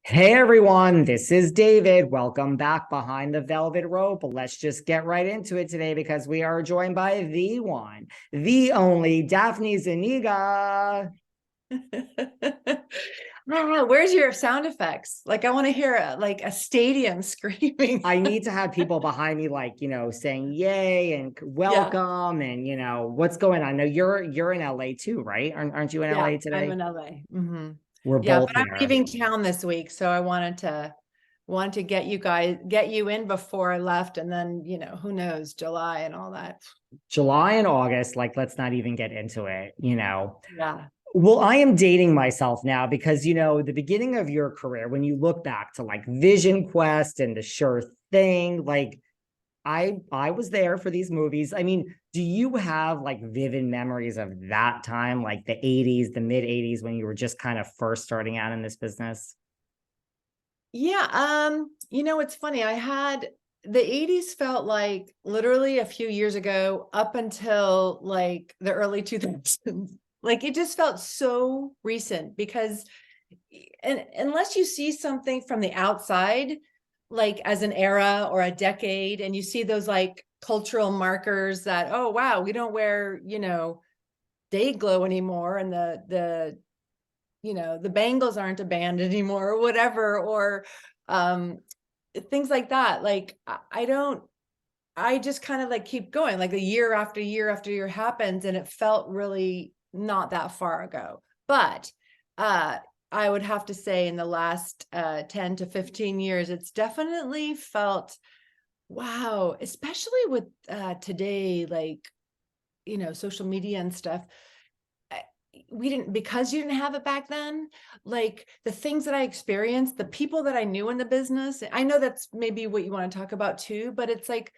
Hey everyone, this is David. Welcome back behind the velvet rope. Let's just get right into it today because we are joined by the one, the only Daphne Zuniga. Where's your sound effects? Like, I want to hear a stadium screaming. I need to have people behind me, like, saying yay and Yeah, welcome and what's going on. Now you're in LA too, right? Aren't you in yeah, LA I'm today? in LA. We're Yeah, both but I'm there. leaving town this week, so I wanted to get you in before I left, and then who knows, July and all that. July and August, like let's not even get into it. Yeah. Well, I am dating myself now because, the beginning of your career, when you look back to like Vision Quest and The Sure Thing, like I was there for these movies. I mean, do you have like vivid memories of that time, like the 80s, the mid 80s, when you were just kind of first starting out in this business? Yeah, it's funny. I had the 80s felt like literally a few years ago up until like the early 2000s. Like it just felt so recent because and unless you see something from the outside, like as an era or a decade, and you see those like cultural markers that, oh wow, we don't wear, day glow anymore, and the Bangles aren't a band anymore or whatever, or um things like that. Like I don't, I just kind of like keep going, like a year after year after year happens, and it felt really not that far ago. But uh I would have to say in the last 10 to 15 years, it's definitely felt wow, especially with today, like social media and stuff. We didn't, because you didn't have it back then, like the things that I experienced, the people that I knew in the business. I know that's maybe what you want to talk about too, but it's like,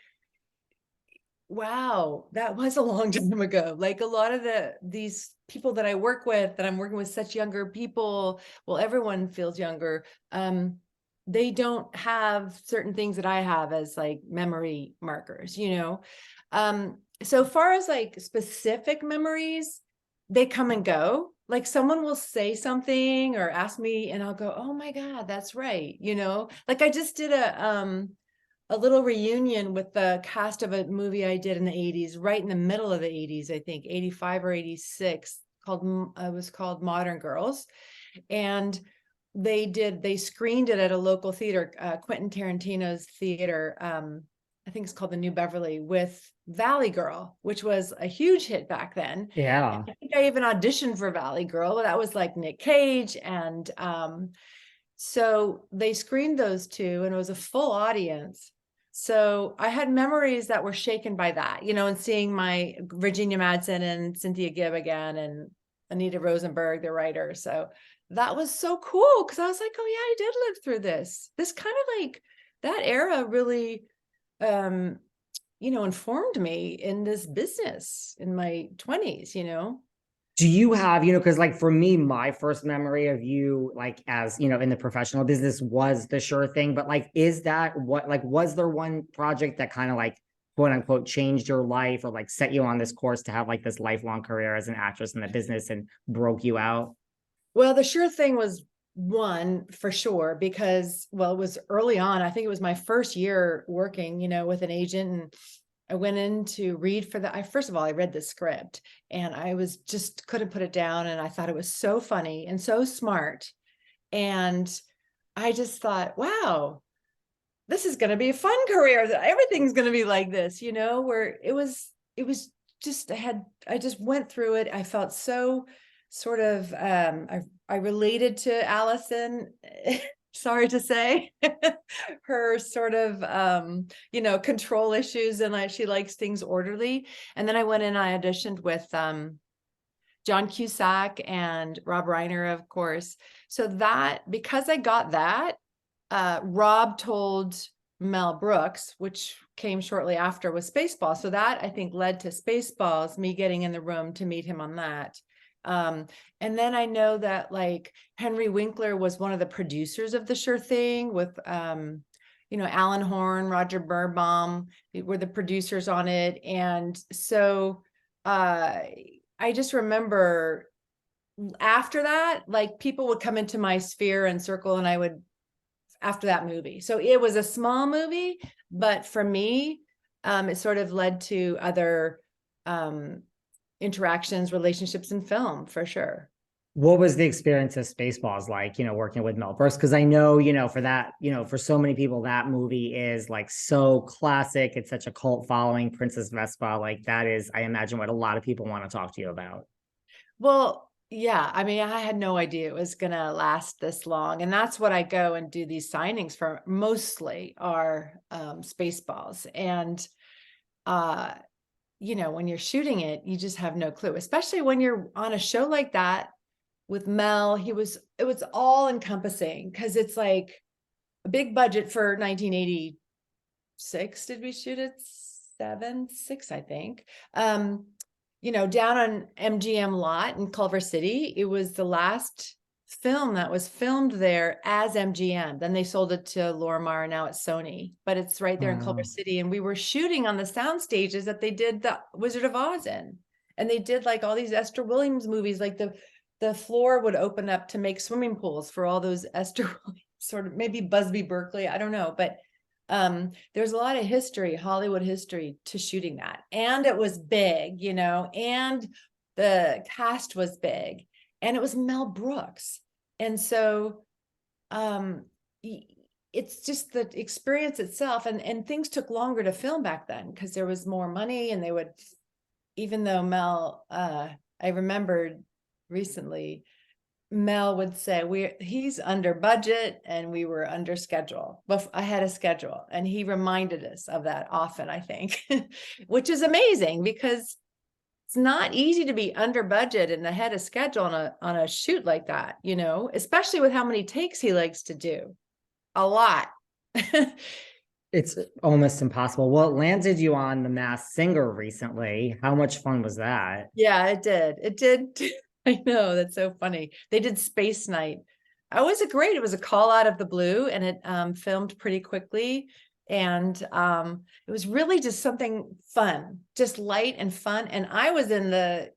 wow, that was a long time ago. Like a lot of these people that I work with, that I'm working with, such younger people, well, everyone feels younger. They don't have certain things that I have as like memory markers. So far as like specific memories, they come and go. Like someone will say something or ask me and I'll go, oh my God, that's right. Like I just did a little reunion with the cast of a movie I did in the 80s, right in the middle of the 80s, I think 85 or 86, called it was called Modern Girls. And they screened it at a local theater, Quentin Tarantino's theater. I think it's called the New Beverly, with Valley Girl, which was a huge hit back then. And Yeah. I think I even auditioned for Valley Girl, but that was like Nick Cage. And so they screened those two and it was a full audience. So I had memories that were shaken by that, and seeing my Virginia Madsen and Cynthia Gibb again, and Anita Rosenberg, the writer. So that was so cool because I was like, oh yeah, I did live through this. This kind of like that era really informed me in this business in my 20s. Do you have, because like for me, my first memory of you, like as, in the professional business was The Sure Thing. But like, is that what, like, was there one project that kind of like, quote unquote, changed your life or like set you on this course to have like this lifelong career as an actress in the business and broke you out? Well, The Sure Thing was one for sure because, well, it was early on. I think it was my first year working, with an agent, and I went in to read for first of all, I read the script and I was just couldn't put it down. And I thought it was so funny and so smart. And I just thought, wow, this is going to be a fun career. Everything's going to be like this, where it was just, I just went through it. I felt so sort of, I related to Allison, sorry to say, her sort of, control issues, and like she likes things orderly. And then I went in, I auditioned with, John Cusack and Rob Reiner, of course. So that, because I got that, Rob told Mel Brooks, which came shortly after with Spaceballs. So that I think led to Spaceballs, me getting in the room to meet him on that. And then I know that like Henry Winkler was one of the producers of The Sure Thing with, Alan Horn, Roger Birnbaum were the producers on it. And so I just remember after that, like people would come into my sphere and circle, and I would after that movie. So it was a small movie, but for me, it sort of led to other interactions, relationships in film for sure. What was the experience of Spaceballs like, working with Mel Brooks? Because I know, for that, for so many people, that movie is like so classic. It's such a cult following. Princess Vespa, like that is, I imagine, what a lot of people want to talk to you about. Well, yeah, I mean, I had no idea it was going to last this long. And that's what I go and do these signings for, mostly are Spaceballs. And, when you're shooting it, you just have no clue, especially when you're on a show like that with Mel. It was all encompassing because it's like a big budget for 1986. Did we shoot it? 6, I think. Down on MGM lot in Culver City. It was the last film that was filmed there as MGM. Then they sold it to Lorimar, and now it's Sony, but it's right there in Culver City. And we were shooting on the sound stages that they did the Wizard of Oz in. And they did like all these Esther Williams movies, like the floor would open up to make swimming pools for all those Esther Williams, sort of maybe Busby Berkeley, I don't know, but there's a lot of history, Hollywood history, to shooting that. And it was big, and the cast was big, and it was Mel Brooks. And so it's just the experience itself, and things took longer to film back then because there was more money, and they would, even though Mel, I remembered recently, Mel would say he's under budget and we were under schedule, but I had a schedule, and he reminded us of that often, I think, which is amazing because it's not easy to be under budget and ahead of schedule on a shoot like that, especially with how many takes he likes to do. A lot. It's almost impossible. Well, it landed you on The Masked Singer recently. How much fun was that? Yeah, it did. It did. I know, that's so funny. They did Space Night. It was it was a call out of the blue, and it filmed pretty quickly. And it was really just something fun, just light and fun. And I was in the,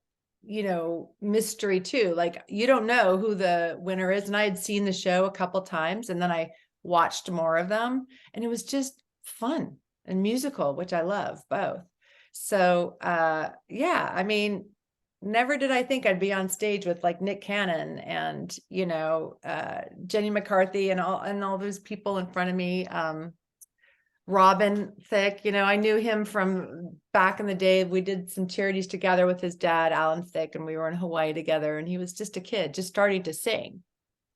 mystery too. Like, you don't know who the winner is. And I had seen the show a couple times, and then I watched more of them, and it was just fun and musical, which I love both. So yeah, I mean, never did I think I'd be on stage with like Nick Cannon and, Jenny McCarthy and all those people in front of me. Robin Thicke, I knew him from back in the day. We did some charities together with his dad, Alan Thicke, and we were in Hawaii together. And he was just a kid, just starting to sing,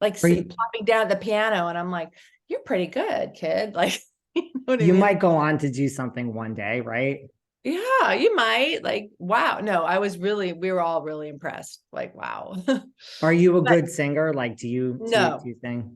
like plopping down at the piano. And I'm like, you're pretty good, kid. Like, you might go on to do something one day, right? Yeah, you might. Like, wow. No, we were all really impressed. Like, wow. Are you a good singer? Like, do you No. sing?